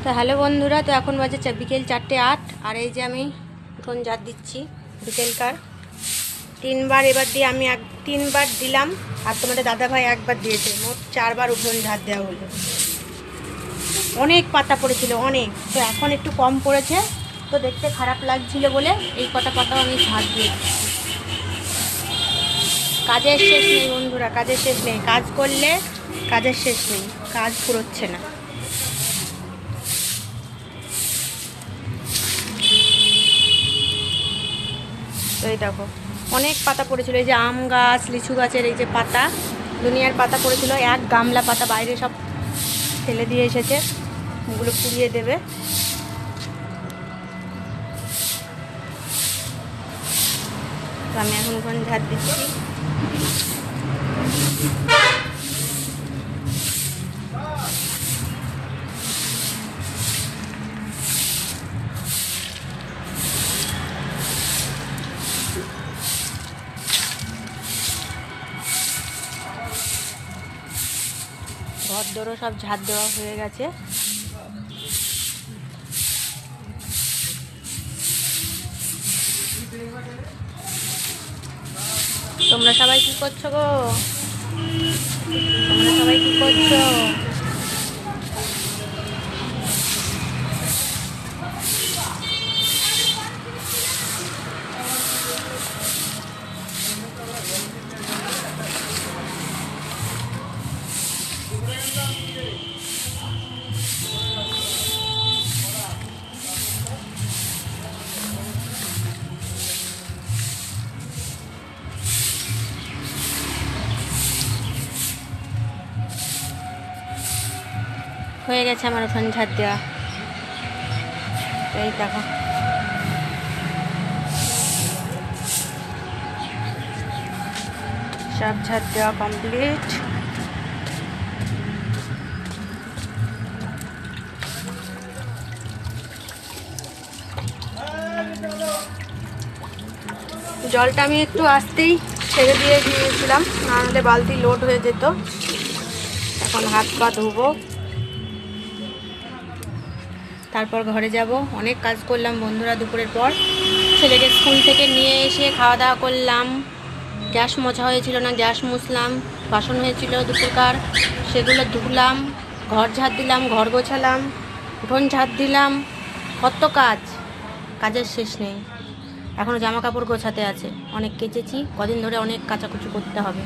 তো হ্যালো বন্ধুরা, তো এখন বাজে বিকেল 4:08। আর এই যে আমি উঠোন ঝাড় দিচ্ছি বিকেলকার 3বার। এবার দিয়ে আমি 3বার দিলাম, আর তোমাদের দাদাভাই একবার দিয়েছে। মোট 4বার উঠোন ঝাড় দেওয়া হলো। অনেক পাতা পড়েছিল, অনেক। তো এখন একটু কম পড়েছে, তো দেখতে খারাপ লাগছিল বলে এই কটা পাতাও আমি ঝাড় দিয়েছি। কাজের শেষ নেই বন্ধুরা, কাজের শেষ নেই। কাজ করলে কাজের শেষ নেই, কাজ ফুরোচ্ছে না। তো এই দেখো অনেক পাতা পড়েছিল, এই যে আম গাছ, লিচু গাছের এই যে পাতা, দুনিয়ার পাতা পড়েছিল। এক গামলা পাতা বাইরে সব ফেলে দিয়ে এসেছে, ওগুলো পুড়িয়ে দেবে। তো আমি এখন উঠোন ঝাড় দিচ্ছি। ঘর দরও সব ঝাড় দেওয়া হয়ে গেছে। তোমরা সবাই কি করছো গো? তোমরা সবাই কি করছো? হয়ে গেছে আমার উঠোন ঝাড় দেওয়া। এই দেখো সব ঝাড় দেওয়া কমপ্লিট। জলটা আমি একটু আসতেই ছেড়ে দিয়ে দিয়েছিলাম, নাহলে বালতি লোড হয়ে যেত। এখন হাত পা ধুবো, তারপর ঘরে যাব। অনেক কাজ করলাম বন্ধুরা দুপুরের পর। ছেলেকে স্কুল থেকে নিয়ে এসে খাওয়া দাওয়া করলাম। গ্যাস মোছা হয়েছিল না, গ্যাস মুছলাম। বাসন হয়েছিল দুপুরকার, সেগুলো ধুলাম। ঘর ঝাড় দিলাম, ঘর গোছালাম, উঠোন ঝাড় দিলাম। কত কাজ, কাজের শেষ নেই। এখনও জামা কাপড় গোছাতে আছে, অনেক কেচেছি। কদিন ধরে অনেক কাচাকুচি করতে হবে।